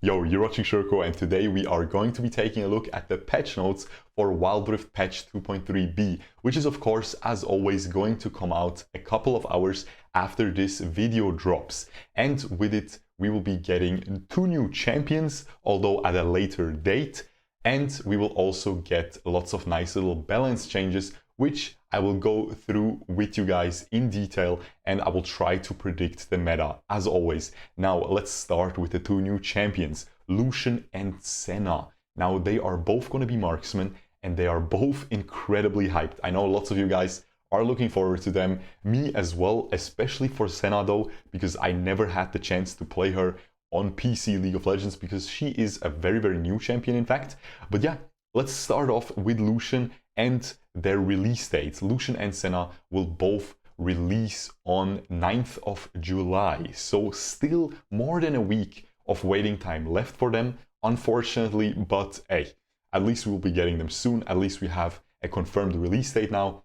Yo, you're watching Shurkou, and today we are going to be taking a look at the patch notes for Wild Rift patch 2.3b, which is of course, as always, going to come out a couple of hours after this video drops. And with it, we will be getting 2 new champions, although at a later date. And we will also get lots of nice little balance changes, which I will go through with you guys in detail, and I will try to predict the meta as always. Now let's start with the 2 new champions, Lucian and Senna. Now they are both going to be marksmen, and they are both incredibly hyped. I know lots of you guys are looking forward to them, me as well, especially for Senna though, because I never had the chance to play her on PC League of Legends, because she is a very new champion in fact. But yeah, let's start off with Lucian and their release dates. Lucian and Senna will both release on 9th of July. So still more than a week of waiting time left for them, unfortunately, but hey, at least we will be getting them soon. At least we have a confirmed release date now.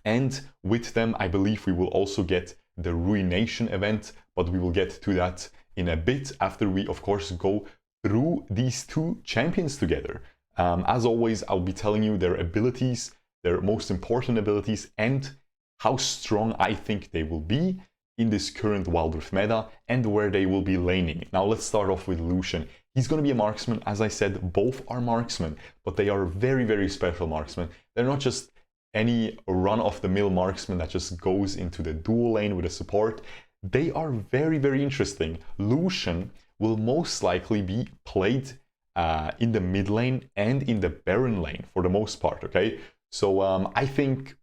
And with them, I believe we will also get the Ruination event, but we will get to that in a bit after we, of course, go through these 2 champions together. As always, I'll be telling you their abilities, their most important abilities, and how strong I think they will be in this current Wild Rift meta and where they will be laning. Now let's start off with Lucian. He's going to be a marksman. As I said, both are marksmen, but they are very special marksmen. They're not just any run-of-the-mill marksman that just goes into the dual lane with a support. They are very interesting. Lucian will most likely be played in the mid lane and in the Baron lane for the most part, okay? So I think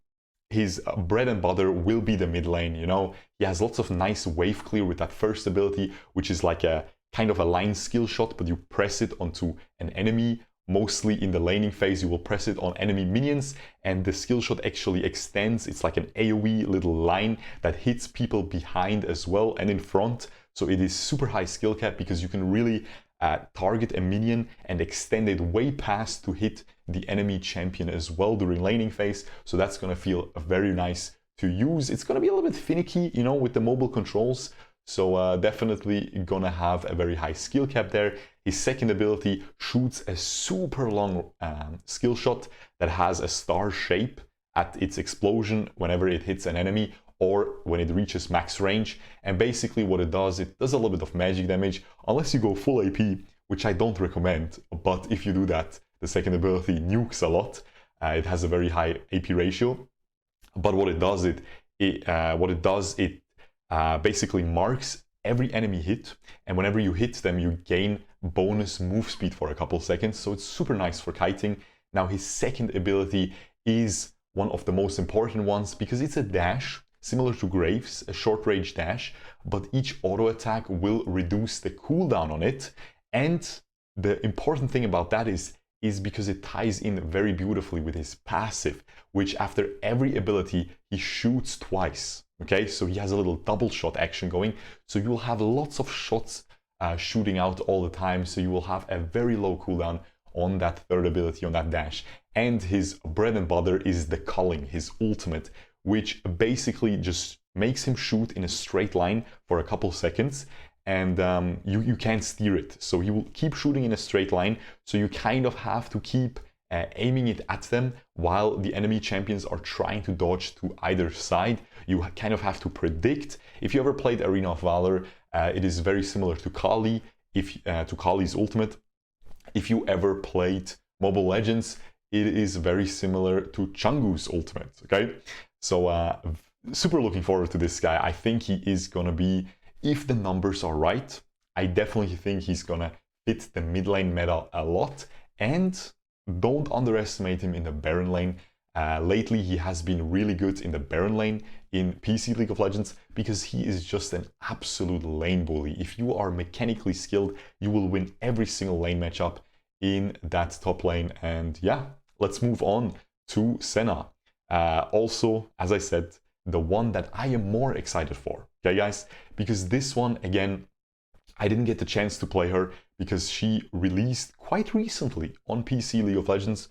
his bread and butter will be the mid lane, you know? He has lots of nice wave clear with that first ability, which is like a kind of a line skill shot, but you press it onto an enemy. Mostly in the laning phase, you will press it on enemy minions, and the skill shot actually extends. It's like an AoE little line that hits people behind as well and in front. So it is super high skill cap because you can really target a minion and extend it way past to hit the enemy champion as well during laning phase. So that's going to feel very nice to use. It's going to be a little bit finicky, you know, with the mobile controls. So definitely gonna have a very high skill cap there. His second ability shoots a super long skill shot that has a star shape at its explosion whenever it hits an enemy or when it reaches max range. And basically what it does a little bit of magic damage, unless you go full AP, which I don't recommend. But if you do that, the second ability nukes a lot. It has a very high AP ratio. But what it does, it basically marks every enemy hit, and whenever you hit them, you gain bonus move speed for a couple seconds, so it's super nice for kiting. Now his second ability is one of the most important ones because it's a dash, similar to Graves, a short range dash, but each auto attack will reduce the cooldown on it. And the important thing about that is because it ties in very beautifully with his passive, which after every ability, he shoots twice. Okay, so he has a little double shot action going. So you will have lots of shots shooting out all the time. So you will have a very low cooldown on that third ability, on that dash. And his bread and butter is the culling, his ultimate, which basically just makes him shoot in a straight line for a couple seconds. And you can't steer it. So he will keep shooting in a straight line. So you kind of have to keep aiming it at them while the enemy champions are trying to dodge to either side. You kind of have to predict. If you ever played Arena of Valor, it is very similar to Kali, to Kali's ultimate. If you ever played Mobile Legends, it is very similar to Chang'u's ultimate, okay? So super looking forward to this guy. I think he is gonna be, if the numbers are right, I definitely think he's gonna fit the mid lane meta a lot. And don't underestimate him in the Baron lane. Lately, he has been really good in the Baron lane in PC League of Legends because he is just an absolute lane bully. If you are mechanically skilled, you will win every single lane matchup in that top lane. And yeah, let's move on to Senna. Also, as I said, the one that I am more excited for, okay guys? Because this one, again, I didn't get the chance to play her because she released quite recently on PC League of Legends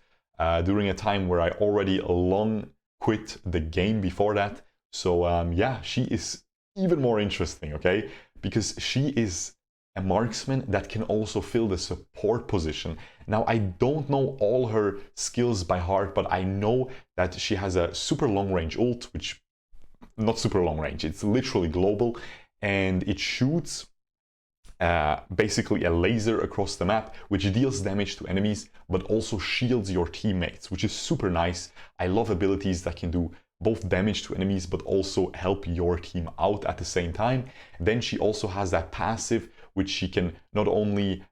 during a time where I already long quit the game before that. So yeah, she is even more interesting, okay? Because she is a marksman that can also fill the support position. Now, I don't know all her skills by heart, but I know that she has a super long range ult, which not super long range, it's literally global, and it shoots basically a laser across the map, which deals damage to enemies, but also shields your teammates, which is super nice. I love abilities that can do both damage to enemies, but also help your team out at the same time. Then she also has that passive, which she can not only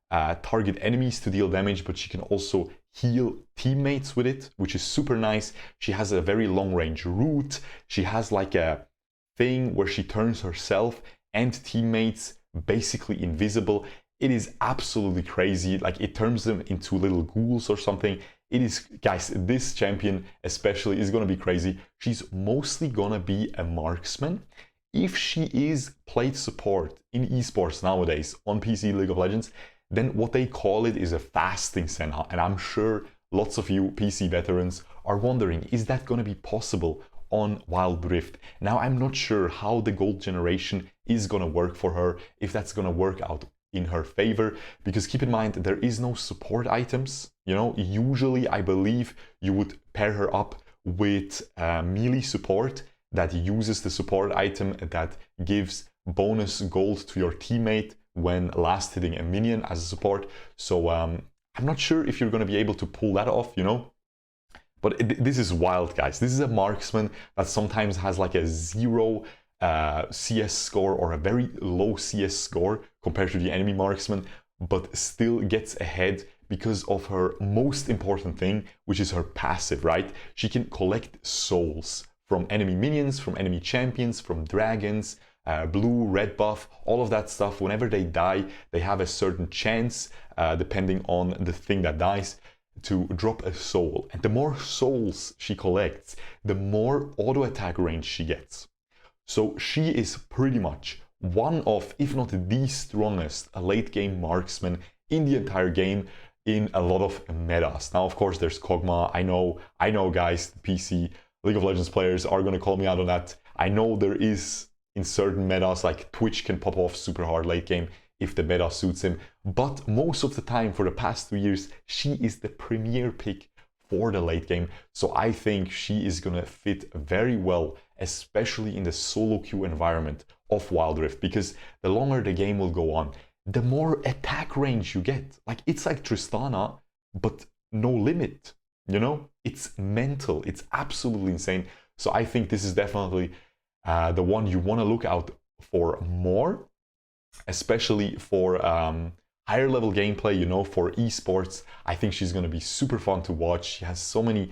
target enemies to deal damage, but she can also heal teammates with it, which is super nice. She has a very long range root. She has like a thing where she turns herself and teammates basically invisible. It is absolutely crazy. Like, it turns them into little ghouls or something. It is, guys, this champion especially is gonna be crazy. She's mostly gonna be a marksman. If she is played support in esports nowadays on PC League of Legends, then what they call it is a fasting Senna. And I'm sure lots of you PC veterans are wondering, is that gonna be possible on Wild Rift? Now, I'm not sure how the gold generation is gonna work for her, if that's gonna work out in her favor, because keep in mind, there is no support items. You know, usually I believe you would pair her up with melee support that uses the support item that gives bonus gold to your teammate when last hitting a minion as a support. So I'm not sure if you're gonna be able to pull that off, you know. But this is wild, guys. This is a marksman that sometimes has like a 0 CS score or a very low CS score compared to the enemy marksman, but still gets ahead because of her most important thing, which is her passive, right? She can collect souls from enemy minions, from enemy champions, from dragons, blue, red buff, all of that stuff. Whenever they die, they have a certain chance, depending on the thing that dies, to drop a soul. And the more souls she collects, the more auto attack range she gets. So she is pretty much one of, if not the strongest late game marksman in the entire game in a lot of metas. Now, of course, there's Kog'Maw. I know, guys, the PC League of Legends players are gonna call me out on that. I know there is in certain metas, like Twitch can pop off super hard late game if the meta suits him. But most of the time, for the past 2 years, she is the premier pick for the late game. So I think she is gonna fit very well, especially in the solo queue environment of Wild Rift, because the longer the game will go on, the more attack range you get. Like, it's like Tristana, but no limit, you know? It's mental, it's absolutely insane. So I think this is definitely the one you wanna look out for more, especially for higher level gameplay, you know, for esports. I think she's gonna be super fun to watch. She has so many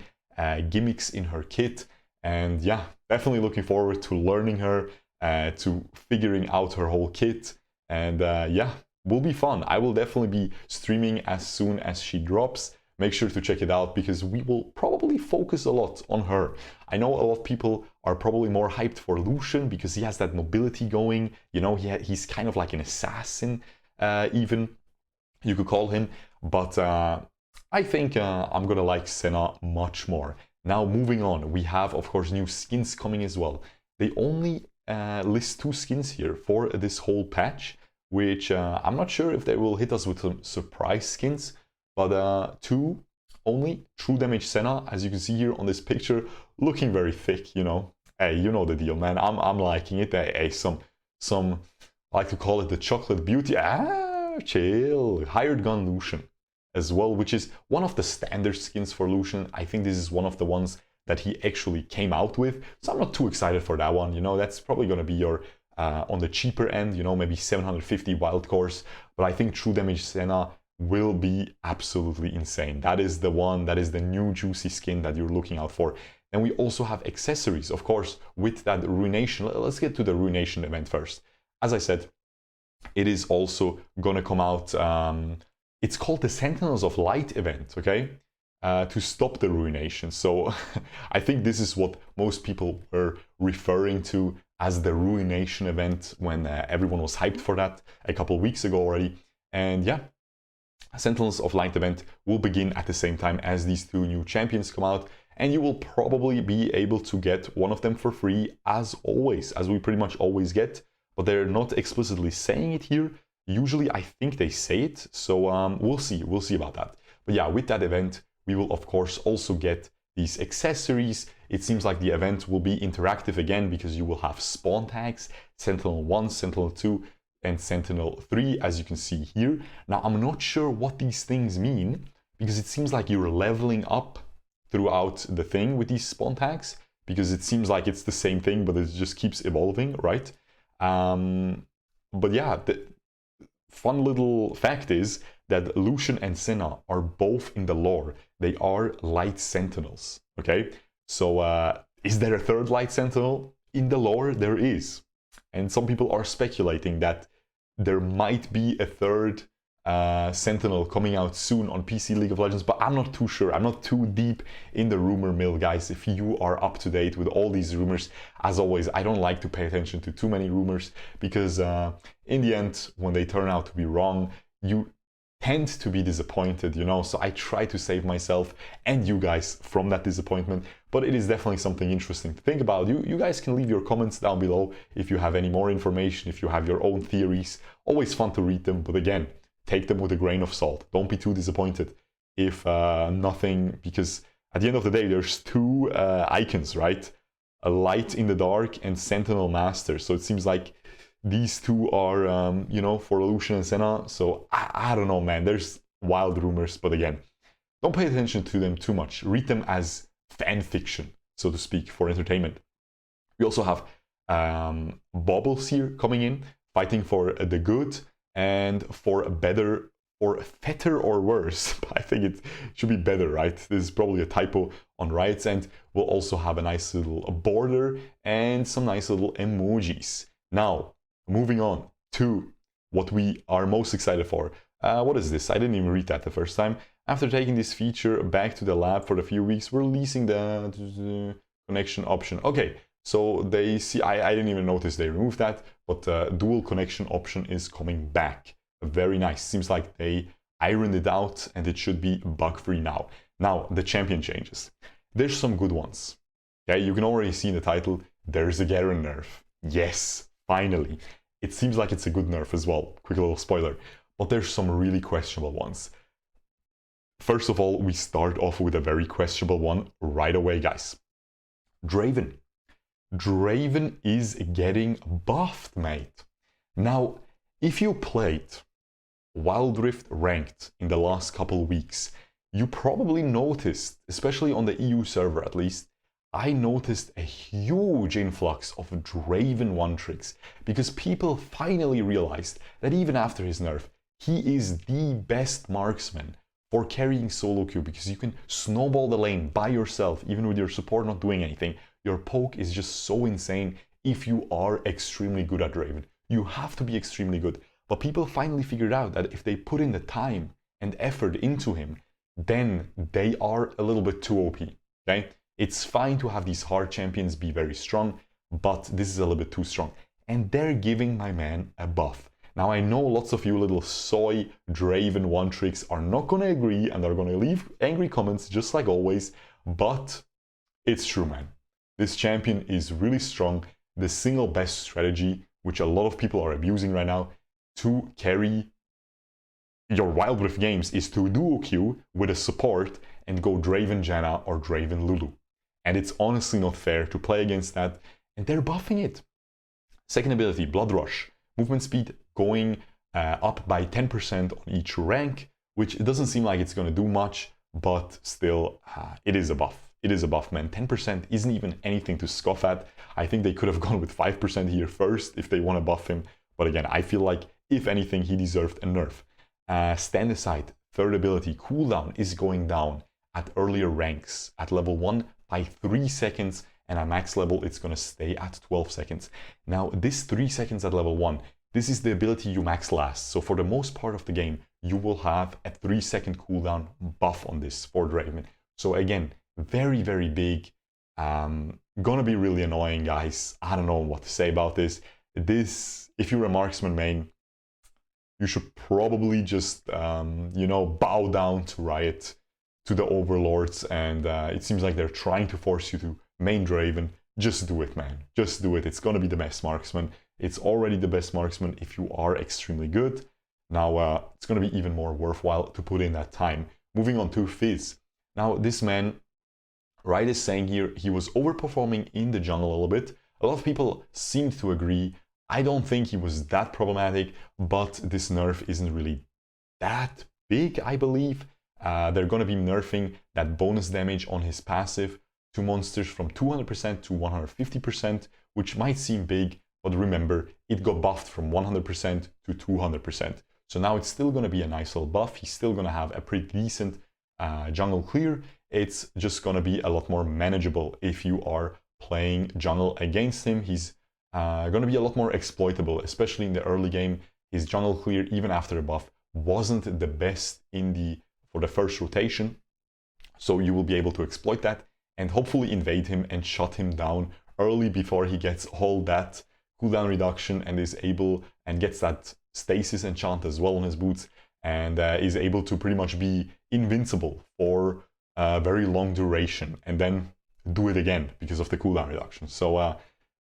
gimmicks in her kit, and yeah, definitely looking forward to learning her, to figuring out her whole kit, and yeah, will be fun. I will definitely be streaming as soon as she drops. Make sure to check it out, because we will probably focus a lot on her. I know a lot of people are probably more hyped for Lucian because he has that mobility going. You know, he's kind of like an assassin, even you could call him. But I think I'm gonna like Senna much more. Now, moving on, we have, of course, new skins coming as well. They only list 2 skins here for this whole patch, which I'm not sure if they will hit us with some surprise skins, but 2 only. True damage Senna, as you can see here on this picture, looking very thick, you know. Hey, you know the deal, man. I'm liking it. Hey, some I like to call it the chocolate beauty. Chill. Hired gun Lucian as well, which is one of the standard skins for Lucian. I think this is one of the ones that he actually came out with, so I'm not too excited for that one. You know, that's probably gonna be your on the cheaper end, you know, maybe 750 wild cores. But I think True Damage Senna will be absolutely insane. That is the one, that is the new juicy skin that you're looking out for. And we also have accessories, of course, with that Ruination. Let's get to the Ruination event first. As I said, it is also gonna come out, it's called the Sentinels of Light event, okay? To stop the Ruination. So I think this is what most people were referring to as the Ruination event when everyone was hyped for that a couple of weeks ago already. And yeah, Sentinels of Light event will begin at the same time as these 2 new champions come out, and you will probably be able to get one of them for free, as always, as we pretty much always get, but they're not explicitly saying it here. Usually I think they say it, so we'll see about that. But yeah, with that event, we will of course also get these accessories. It seems like the event will be interactive again because you will have spawn tags, Sentinel 1, Sentinel 2, and Sentinel 3, as you can see here. Now, I'm not sure what these things mean because it seems like you're leveling up throughout the thing with these spawn tags, because it seems like it's the same thing, but it just keeps evolving, right? But yeah, the fun little fact is that Lucian and Senna are both in the lore. They are light sentinels, okay? So is there a third light sentinel? In the lore, there is. And some people are speculating that there might be a third Sentinel coming out soon on PC League of Legends, but I'm not too sure. I'm not too deep in the rumor mill, guys. If you are up to date with all these rumors, as always, I don't like to pay attention to too many rumors because in the end, when they turn out to be wrong, you tend to be disappointed, you know, so I try to save myself and you guys from that disappointment. But it is definitely something interesting to think about. You guys can leave your comments down below if you have any more information, if you have your own theories. Always fun to read them, but again, take them with a grain of salt. Don't be too disappointed if nothing, because at the end of the day, there's two icons, right? A light in the dark and Sentinel Master. So it seems like these two are, you know, for Lucian and Senna. So I don't know, man. There's wild rumors, but again, don't pay attention to them too much. Read them as fan fiction, so to speak, for entertainment. We also have Bobbles here coming in, fighting for the good and for better, or better or worse. I think it should be better, right? This is probably a typo on Riot's end. We'll also have a nice little border and some nice little emojis. Now, moving on to what we are most excited for. What is this? I didn't even read that the first time. After taking this feature back to the lab for a few weeks, we're releasing the connection option. Okay, so they see, I didn't even notice they removed that, but dual connection option is coming back. Very nice. Seems like they ironed it out and it should be bug-free now. Now, the champion changes. There's some good ones. Okay, you can already see in the title, there's a Garen nerf. Yes, finally. It seems like it's a good nerf as well. Quick little spoiler. But there's some really questionable ones. First of all, we start off with a very questionable one right away, guys. Draven. Draven is getting buffed, mate. Now, if you played Wild Rift Ranked in the last couple weeks, you probably noticed, especially on the EU server at least, I noticed a huge influx of Draven one-tricks because people finally realized that even after his nerf, he is the best marksman for carrying solo queue because you can snowball the lane by yourself, even with your support not doing anything. Your poke is just so insane if you are extremely good at Draven. You have to be extremely good. But people finally figured out that if they put in the time and effort into him, then they are a little bit too OP, okay? It's fine to have these hard champions be very strong, but this is a little bit too strong. And they're giving my man a buff. Now, I know lots of you little soy Draven one-tricks are not going to agree and are going to leave angry comments just like always, but it's true, man. This champion is really strong. The single best strategy, which a lot of people are abusing right now, to carry your Wild Rift games is to duo queue with a support and go Draven Janna or Draven Lulu. And it's honestly not fair to play against that, and they're buffing it. Second ability, Blood Rush. Movement speed going up by 10% on each rank, which it doesn't seem like it's going to do much, but still, it is a buff. It is a buff, man. 10% isn't even anything to scoff at. I think they could have gone with 5% here first if they want to buff him. But again, I feel like, if anything, he deserved a nerf. Stand Aside, third ability, cooldown is going down at earlier ranks. At level 1 by 3 seconds, and at max level, it's going to stay at 12 seconds. Now, this 3 seconds at level 1, this is the ability you max last. So for the most part of the game, you will have a 3-second cooldown buff on this for Draven. So again, very, very big. Gonna be really annoying, guys. I don't know what to say about this. This, if you're a marksman main, you should probably just, you know, bow down to Riot, to the overlords, and it seems like they're trying to force you to main Draven. Just do it, man. Just do it. It's gonna be the best marksman. It's already the best marksman if you are extremely good. Now it's going to be even more worthwhile to put in that time. Moving on to Fizz. Now this man, right, is saying here he was overperforming in the jungle a little bit. A lot of people seem to agree. I don't think he was that problematic, but this nerf isn't really that big, I believe. They're going to be nerfing that bonus damage on his passive to monsters from 200% to 150%, which might seem big, but remember, it got buffed from 100% to 200%. So now it's still going to be a nice little buff. He's still going to have a pretty decent jungle clear. It's just going to be a lot more manageable if you are playing jungle against him. He's going to be a lot more exploitable, especially in the early game. His jungle clear, even after a buff, wasn't the best for the first rotation. So you will be able to exploit that and hopefully invade him and shut him down early before he gets all that cooldown reduction and is able and gets that stasis enchant as well on his boots, and is able to pretty much be invincible for a very long duration and then do it again because of the cooldown reduction. So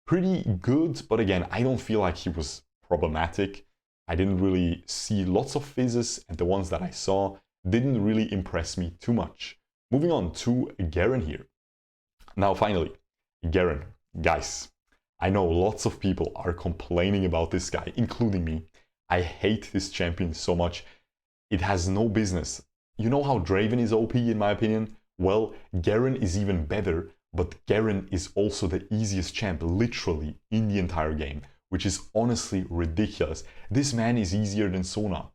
pretty good, but again, I don't feel like he was problematic. I didn't really see lots of fizzes, and the ones that I saw didn't really impress me too much. Moving on to Garen here. Now finally, Garen. Guys, I know lots of people are complaining about this guy, including me. I hate this champion so much. It has no business. You know how Draven is OP in my opinion? Well, Garen is even better, but Garen is also the easiest champ literally in the entire game, which is honestly ridiculous. This man is easier than Sona.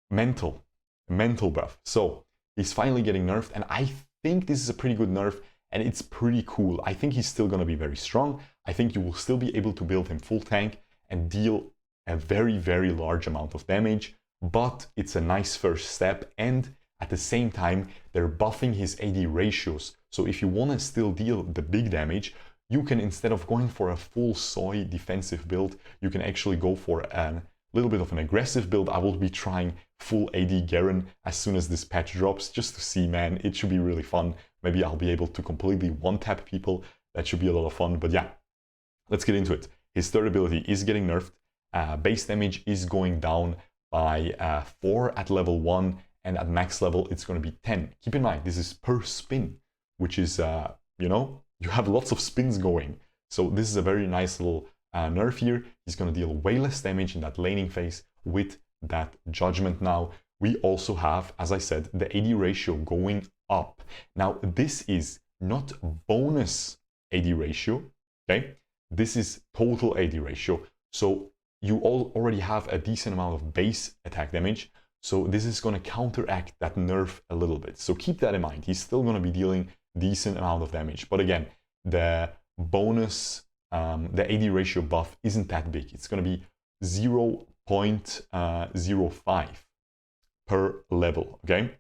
Mental buff. So he's finally getting nerfed, and I think this is a pretty good nerf, and it's pretty cool. I think he's still going to be very strong. I think you will still be able to build him full tank and deal a very, very large amount of damage, but it's a nice first step, and at the same time, they're buffing his AD ratios. So if you want to still deal the big damage, you can, instead of going for a full soy defensive build, you can actually go for a little bit of an aggressive build. I will be trying full AD Garen as soon as this patch drops, just to see, man. It should be really fun. Maybe I'll be able to completely one-tap people. That should be a lot of fun, but yeah, let's get into it. His third ability is getting nerfed. Base damage is going down by 4 at level 1, and at max level it's going to be 10. Keep in mind, this is per spin, which is, you know, you have lots of spins going. So this is a very nice little nerf here. He's going to deal way less damage in that laning phase with that judgment. Now, we also have, as I said, the AD ratio going up. Now, this is not bonus AD ratio, okay? This is total AD ratio. So you already have a decent amount of base attack damage. So this is going to counteract that nerf a little bit. So keep that in mind. He's still going to be dealing decent amount of damage. But again, the bonus, the AD ratio buff isn't that big. It's going to be 0.05 per level, okay?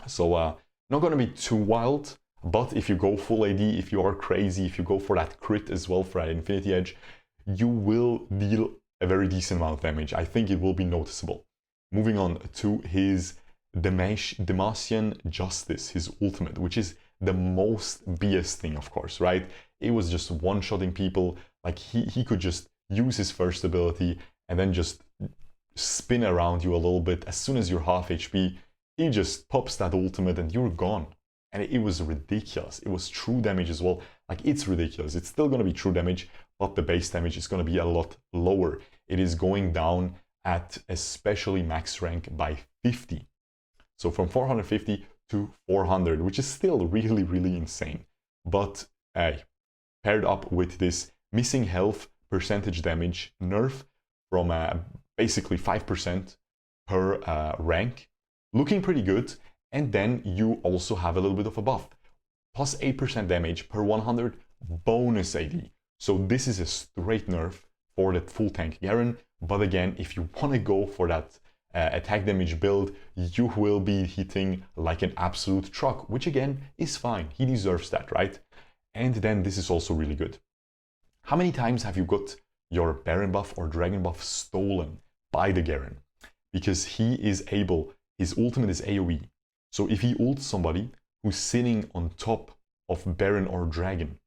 So not going to be too wild, but if you go full AD, if you are crazy, if you go for that crit as well for that Infinity Edge, you will deal a very decent amount of damage. I think it will be noticeable. Moving on to his Demacian Justice, his ultimate, which is the most BS thing, of course, right? It was just one-shotting people. Like he could just use his first ability and then just spin around you a little bit. As soon as you're half HP, he just pops that ultimate and you're gone. And it was ridiculous. It was true damage as well. Like, it's ridiculous. It's still going to be true damage, but the base damage is going to be a lot lower. It is going down at especially max rank by 50. So from 450 to 400, which is still really, really insane. But paired up with this missing health percentage damage nerf from basically 5% per rank, looking pretty good. And then you also have a little bit of a buff, plus 8% damage per 100 bonus AD. So this is a straight nerf for that full tank Garen. But again, if you want to go for that attack damage build, you will be hitting like an absolute truck, which again is fine. He deserves that, right? And then this is also really good. How many times have you got your Baron buff or Dragon buff stolen by the Garen? Because he is able, his ultimate is AoE. So if he ults somebody who's sitting on top of Baron or Dragon,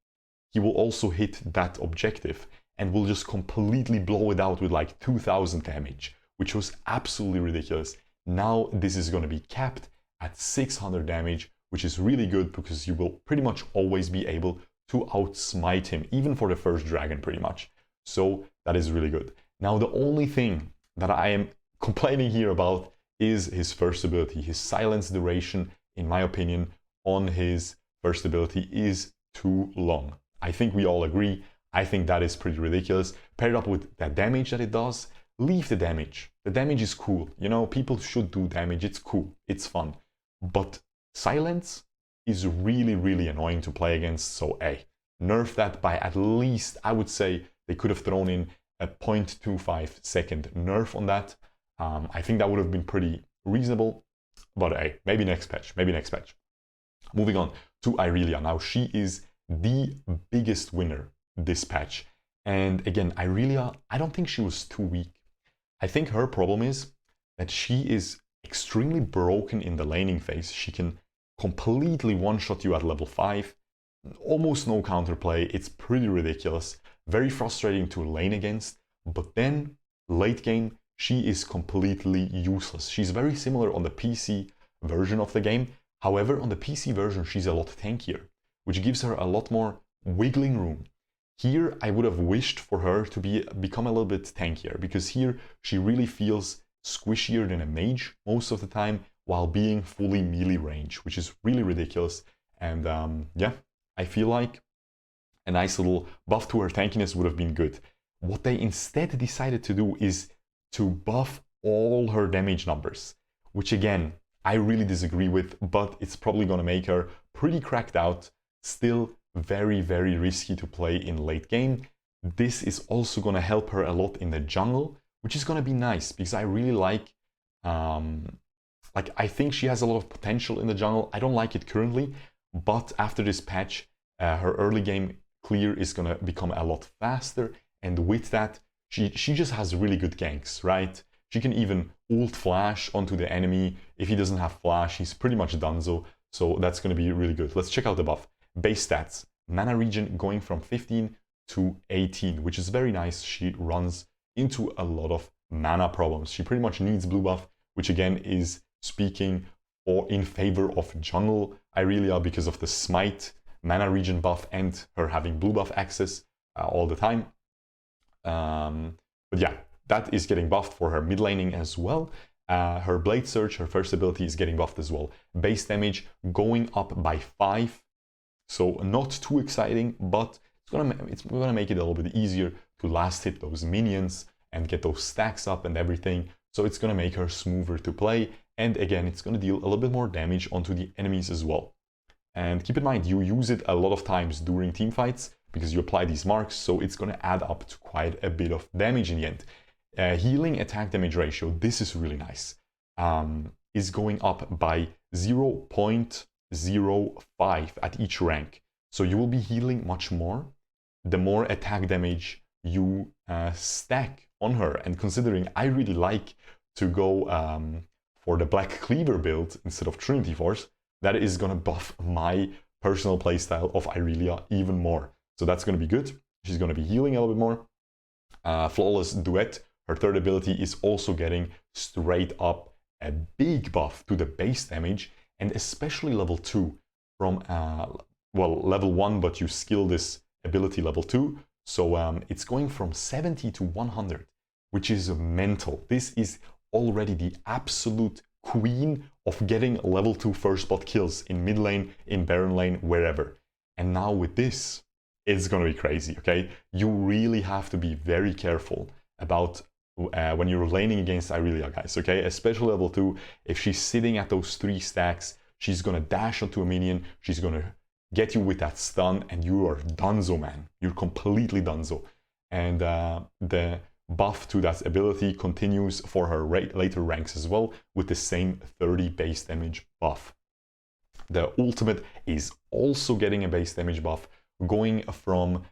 he will also hit that objective and will just completely blow it out with like 2000 damage, which was absolutely ridiculous. Now this is going to be capped at 600 damage, which is really good because you will pretty much always be able to outsmite him, even for the first dragon pretty much. So that is really good. Now the only thing that I am complaining here about is his first ability. His silence duration, in my opinion, on his first ability is too long. I think we all agree. I think that is pretty ridiculous. Paired up with that damage that it does, leave the damage. The damage is cool. You know, people should do damage. It's cool. It's fun. But silence is really, really annoying to play against. So, hey, nerf that by at least, I would say they could have thrown in a 0.25 second nerf on that. I think that would have been pretty reasonable. But hey, maybe next patch. Maybe next patch. Moving on to Irelia. Now, she is the biggest winner this patch. And again, Irelia, I don't think she was too weak. I think her problem is that she is extremely broken in the laning phase. She can completely one-shot you at level 5. Almost no counterplay. It's pretty ridiculous. Very frustrating to lane against. But then, late game, she is completely useless. She's very similar on the PC version of the game. However, on the PC version, she's a lot tankier, which gives her a lot more wiggling room. Here, I would have wished for her to become a little bit tankier, because here she really feels squishier than a mage most of the time, while being fully melee range, which is really ridiculous. And yeah, I feel like a nice little buff to her tankiness would have been good. What they instead decided to do is to buff all her damage numbers, which again, I really disagree with, but it's probably going to make her pretty cracked out. Still very, very risky to play in late game. This is also going to help her a lot in the jungle, which is going to be nice because I really like I think she has a lot of potential in the jungle. I don't like it currently, but after this patch, her early game clear is going to become a lot faster. And with that, she just has really good ganks, right? She can even ult flash onto the enemy. If he doesn't have flash, he's pretty much donezo. So that's going to be really good. Let's check out the buff. Base stats. Mana regen going from 15 to 18, which is very nice. She runs into a lot of mana problems. She pretty much needs blue buff, which again is speaking in favor of jungle Irelia because of the smite mana regen buff and her having blue buff access all the time. But yeah, that is getting buffed for her mid laning as well. Her Blade Surge, her first ability, is getting buffed as well. Base damage going up by 5. So not too exciting, but it's gonna make it a little bit easier to last hit those minions and get those stacks up and everything. So it's gonna make her smoother to play. And again, it's gonna deal a little bit more damage onto the enemies as well. And keep in mind, you use it a lot of times during team fights because you apply these marks, so it's gonna add up to quite a bit of damage in the end. Healing attack damage ratio, this is really nice, is going up by 0.05 at each rank. So you will be healing much more the more attack damage you stack on her. And considering I really like to go for the Black Cleaver build instead of Trinity Force, that is going to buff my personal playstyle of Irelia even more. So that's going to be good. She's going to be healing a little bit more. Flawless Duet, her third ability, is also getting straight up a big buff to the base damage, and especially level 2 from, well, level 1, but you skill this ability level 2. So it's going from 70 to 100, which is mental. This is already the absolute queen of getting level 2 first spot kills in mid lane, in Baron lane, wherever. And now with this, it's going to be crazy, okay? You really have to be very careful about when you're laning against Irelia, guys, okay? Especially level 2, if she's sitting at those 3 stacks, she's going to dash onto a minion, she's going to get you with that stun, and you are donezo, man. You're completely donezo. And the buff to that ability continues for her later ranks as well, with the same 30 base damage buff. The ultimate is also getting a base damage buff, going from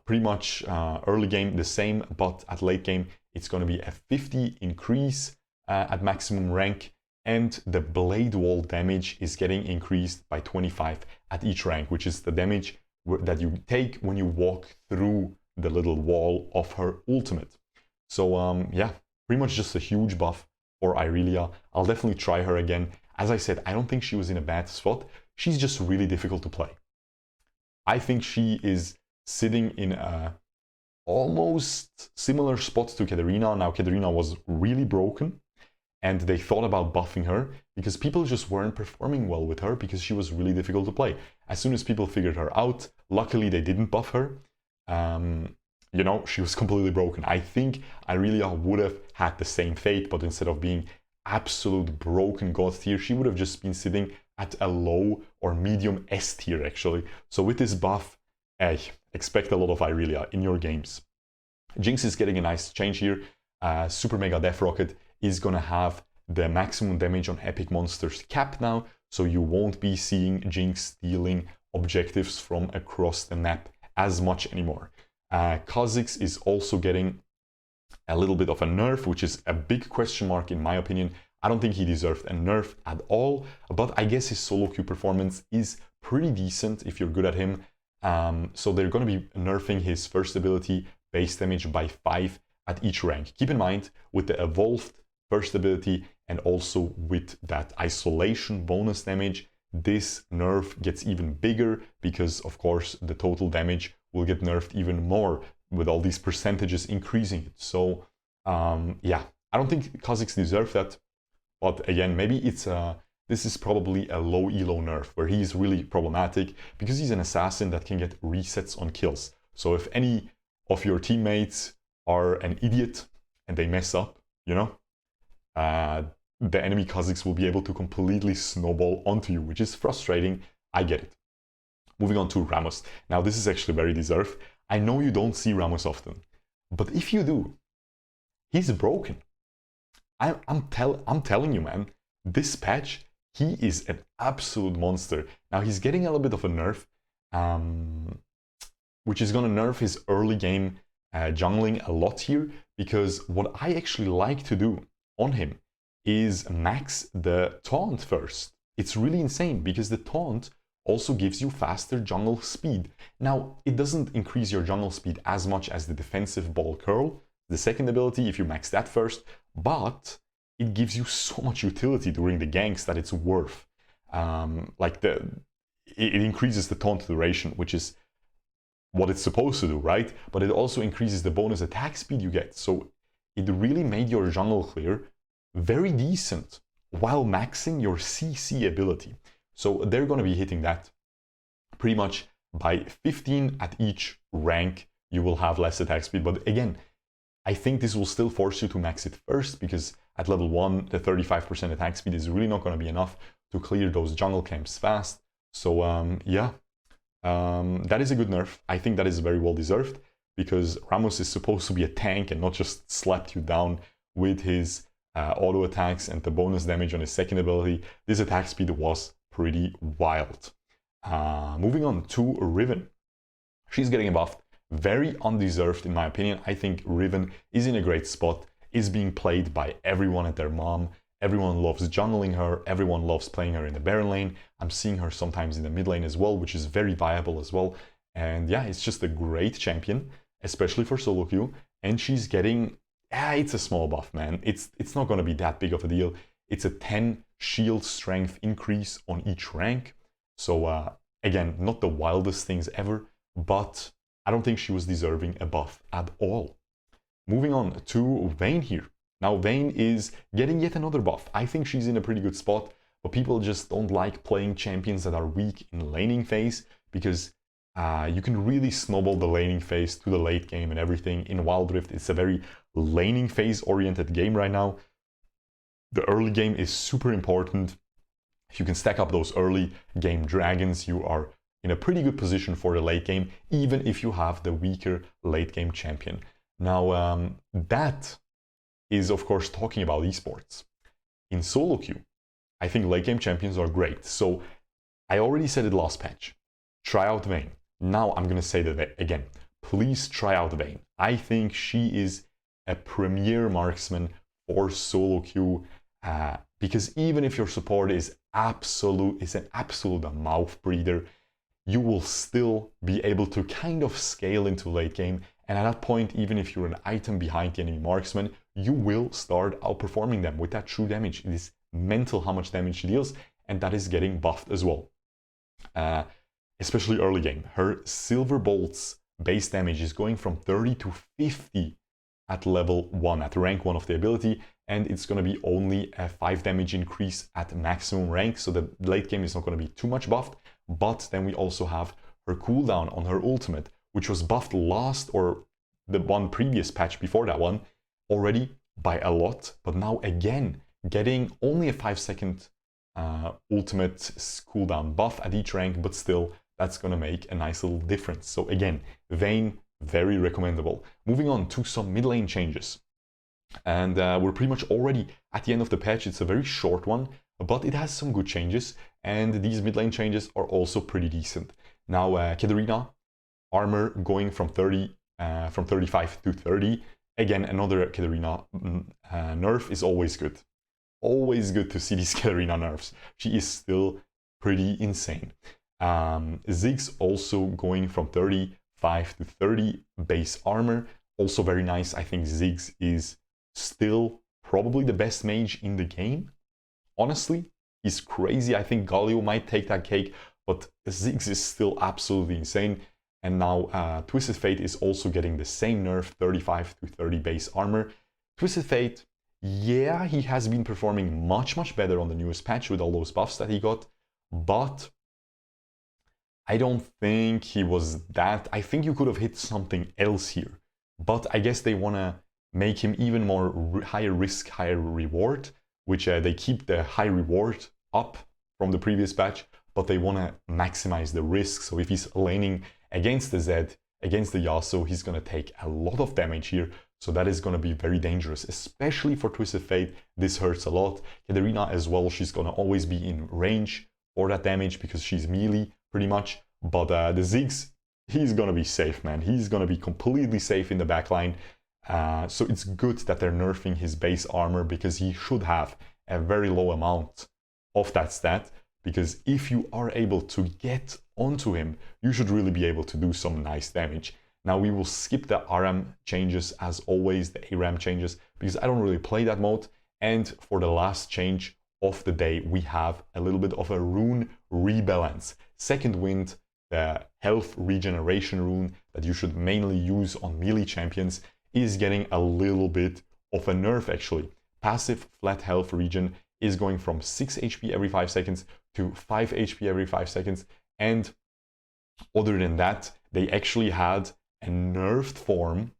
pretty much early game the same, but at late game it's going to be a 50 increase at maximum rank, and the blade wall damage is getting increased by 25 at each rank, which is the damage that you take when you walk through the little wall of her ultimate. So yeah, pretty much just a huge buff for Irelia. I'll definitely try her again. As I said, I don't think she was in a bad spot. She's just really difficult to play. I think she is sitting in a almost similar spot to Katarina. Now, Katarina was really broken, and they thought about buffing her because people just weren't performing well with her because she was really difficult to play. As soon as people figured her out, luckily they didn't buff her. You know, she was completely broken. I think Irelia would have had the same fate, but instead of being absolute broken god tier, she would have just been sitting at a low or medium S tier actually. So with this buff, expect a lot of Irelia in your games. Jinx is getting a nice change here. Super Mega Death Rocket is gonna have the maximum damage on epic monsters capped now, so you won't be seeing Jinx stealing objectives from across the map as much anymore. Kha'Zix is also getting a little bit of a nerf, which is a big question mark in my opinion. I don't think he deserved a nerf at all, but I guess his solo queue performance is pretty decent if you're good at him. So they're going to be nerfing his first ability base damage by 5 at each rank. Keep in mind, with the evolved first ability and also with that isolation bonus damage, this nerf gets even bigger because, of course, the total damage will get nerfed even more with all these percentages increasing it. So, yeah, I don't think Kha'Zix deserves that. But again, maybe this is probably a low elo nerf where he's really problematic because he's an assassin that can get resets on kills. So if any of your teammates are an idiot and they mess up, you know, the enemy Kha'Zix will be able to completely snowball onto you, which is frustrating. I get it. Moving on to Ramos. Now this is actually very deserved. I know you don't see Ramos often, but if you do, he's broken. I'm telling you, man, this patch, he is an absolute monster. Now he's getting a little bit of a nerf, which is gonna nerf his early game jungling a lot here, because what I actually like to do on him is max the taunt first. It's really insane because the taunt also gives you faster jungle speed. Now, it doesn't increase your jungle speed as much as the defensive ball curl, the second ability, if you max that first, but it gives you so much utility during the ganks that it's worth. It increases the taunt duration, which is what it's supposed to do, right? But it also increases the bonus attack speed you get. So it really made your jungle clear very decent while maxing your CC ability. So they're going to be hitting that pretty much by 15 at each rank. You will have less attack speed, but again, I think this will still force you to max it first, because at level 1, the 35% attack speed is really not going to be enough to clear those jungle camps fast. So yeah, that is a good nerf. I think that is very well deserved, because Ramos is supposed to be a tank and not just slap you down with his auto attacks and the bonus damage on his second ability. This attack speed was pretty wild. Moving on to Riven. She's getting a buff. Very undeserved in my opinion. I think Riven is in a great spot, is being played by everyone and their mom. Everyone loves jungling her, everyone loves playing her in the Baron lane. I'm seeing her sometimes in the mid lane as well, which is very viable as well. And yeah, it's just a great champion, especially for solo queue. And she's getting, it's a small buff, man. It's not going to be that big of a deal. It's a 10 shield strength increase on each rank. So again, not the wildest things ever, but I don't think she was deserving a buff at all. Moving on to Vayne here. Now Vayne is getting yet another buff. I think she's in a pretty good spot, but people just don't like playing champions that are weak in laning phase, because you can really snowball the laning phase to the late game and everything. In Wild Rift, it's a very laning phase oriented game right now. The early game is super important. If you can stack up those early game dragons, you are in a pretty good position for the late game, even if you have the weaker late game champion. Now, that is of course talking about esports. In solo queue, I think late game champions are great. So I already said it last patch. Try out Vayne. Now I'm going to say that again. Please try out Vayne. I think she is a premier marksman for solo queue, because even if your support is an absolute mouth breather, you will still be able to kind of scale into late game. And at that point, even if you're an item behind the enemy marksman, you will start outperforming them with that true damage. It is mental how much damage she deals, and that is getting buffed as well. Especially early game. Her Silver Bolt's base damage is going from 30 to 50 at level 1, at rank 1 of the ability, and it's going to be only a 5 damage increase at maximum rank, so the late game is not going to be too much buffed. But then we also have her cooldown on her ultimate, which was buffed last, or the one previous patch before that one, already by a lot, but now again getting only a 5-second ultimate cooldown buff at each rank, but still that's going to make a nice little difference. So again, Vayne, very recommendable. Moving on to some mid lane changes. And we're pretty much already at the end of the patch. It's a very short one, but it has some good changes, and these mid lane changes are also pretty decent. Now, Katarina, armor going from 35 to 30. Again, another Katarina nerf is always good. Always good to see these Katarina nerfs. She is still pretty insane. Ziggs also going from 35 to 30 base armor. Also very nice. I think Ziggs is still probably the best mage in the game. Honestly, he's crazy. I think Galio might take that cake, but Ziggs is still absolutely insane. And now Twisted Fate is also getting the same nerf, 35 to 30 base armor. Twisted Fate, yeah, he has been performing much better on the newest patch with all those buffs that he got, but I don't think he was that. I think you could have hit something else here, but I guess they want to make him even more higher risk, higher reward, which they keep the high reward up from the previous patch, but they want to maximize the risk. So if he's laning against the Zed, against the Yasuo, he's going to take a lot of damage here. So that is going to be very dangerous, especially for Twisted Fate. This hurts a lot. Katarina as well, she's going to always be in range for that damage because she's melee pretty much. But the Ziggs, he's going to be safe, man. He's going to be completely safe in the backline. So it's good that they're nerfing his base armor, because he should have a very low amount of that stat. Because if you are able to get onto him, you should really be able to do some nice damage. Now we will skip the ARAM changes as always, the ARAM changes, because I don't really play that mode. And for the last change of the day, we have a little bit of a rune rebalance. Second Wind, the health regeneration rune that you should mainly use on melee champions, is getting a little bit of a nerf actually. Passive flat health regen is going from 6 HP every 5 seconds to 5 HP every 5 seconds. And other than that, they actually had a nerfed form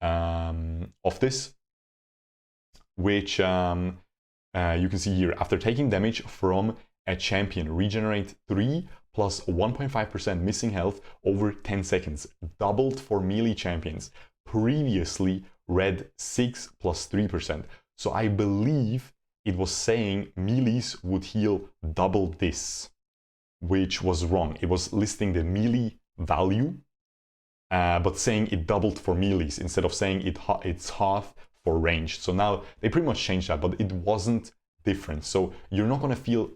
of this, which you can see here. After taking damage from a champion, regenerate 3 plus 1.5% missing health over 10 seconds, doubled for melee champions. Previously read 6 plus 3%. So I believe it was saying melees would heal double this, which was wrong. It was listing the melee value, but saying it doubled for melees instead of saying it's half for ranged. So now they pretty much changed that, but it wasn't different. So you're not going to feel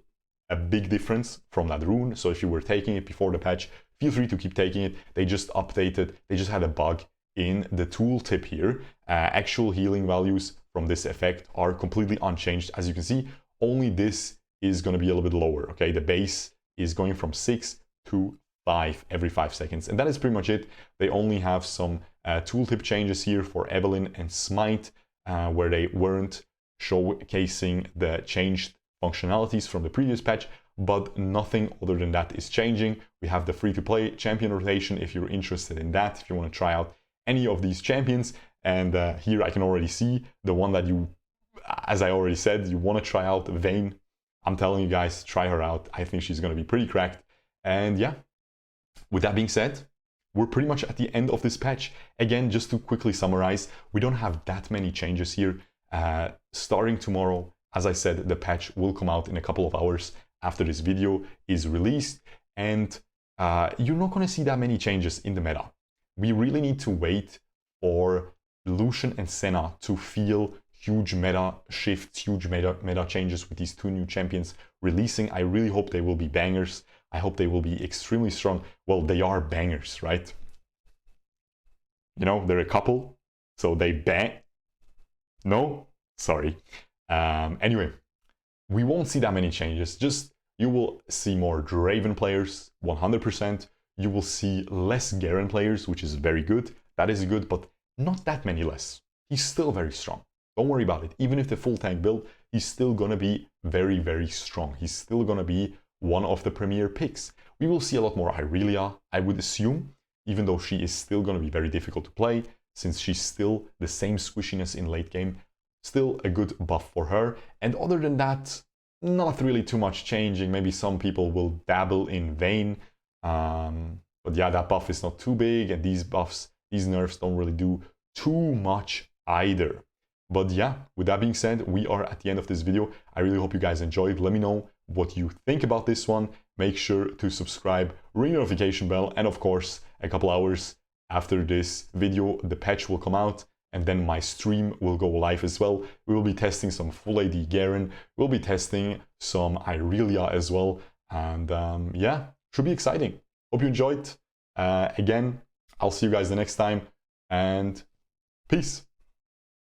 a big difference from that rune. So if you were taking it before the patch, feel free to keep taking it. They just updated, they just had a bug in the tooltip here. Actual healing values from this effect are completely unchanged. As you can see, only this is going to be a little bit lower. Okay, the base is going from 6 to 5 every 5 seconds, and that is pretty much it. They only have some tooltip changes here for Evelynn and Smite, where they weren't showcasing the changed functionalities from the previous patch, but nothing other than that is changing. We have the free-to-play champion rotation if you're interested in that, if you want to try out any of these champions. And here I can already see the one that you, as I already said, you want to try out, Vayne. I'm telling you guys, try her out. I think she's going to be pretty cracked. And yeah, with that being said, we're pretty much at the end of this patch. Again, just to quickly summarize, we don't have that many changes here. Starting tomorrow, as I said, the patch will come out in a couple of hours after this video is released. And you're not going to see that many changes in the meta. We really need to wait for Lucian and Senna to feel huge meta shifts, huge meta changes with these two new champions releasing. I really hope they will be bangers. I hope they will be extremely strong. Well, they are bangers, right? You know, they're a couple, so they bang. No? Sorry. Anyway, we won't see that many changes. Just you will see more Draven players, 100%. You will see less Garen players, which is very good. That is good, but not that many less. He's still very strong. Don't worry about it. Even if the full tank build, he's still gonna be very, very strong. He's still gonna be one of the premier picks. We will see a lot more Irelia, I would assume, even though she is still gonna be very difficult to play, since she's still the same squishiness in late game. Still a good buff for her. And other than that, not really too much changing. Maybe some people will dabble in Vayne. But yeah, that buff is not too big, and these buffs, these nerfs don't really do too much either. But yeah, with that being said, we are at the end of this video. I really hope you guys enjoyed. Let me know what you think about this one. Make sure to subscribe, ring the notification bell, and of course, a couple hours after this video, the patch will come out, and then my stream will go live as well. We will be testing some full AD Garen. We'll be testing some Irelia as well. And yeah, should be exciting. Hope you enjoyed. Again, I'll see you guys the next time, and peace.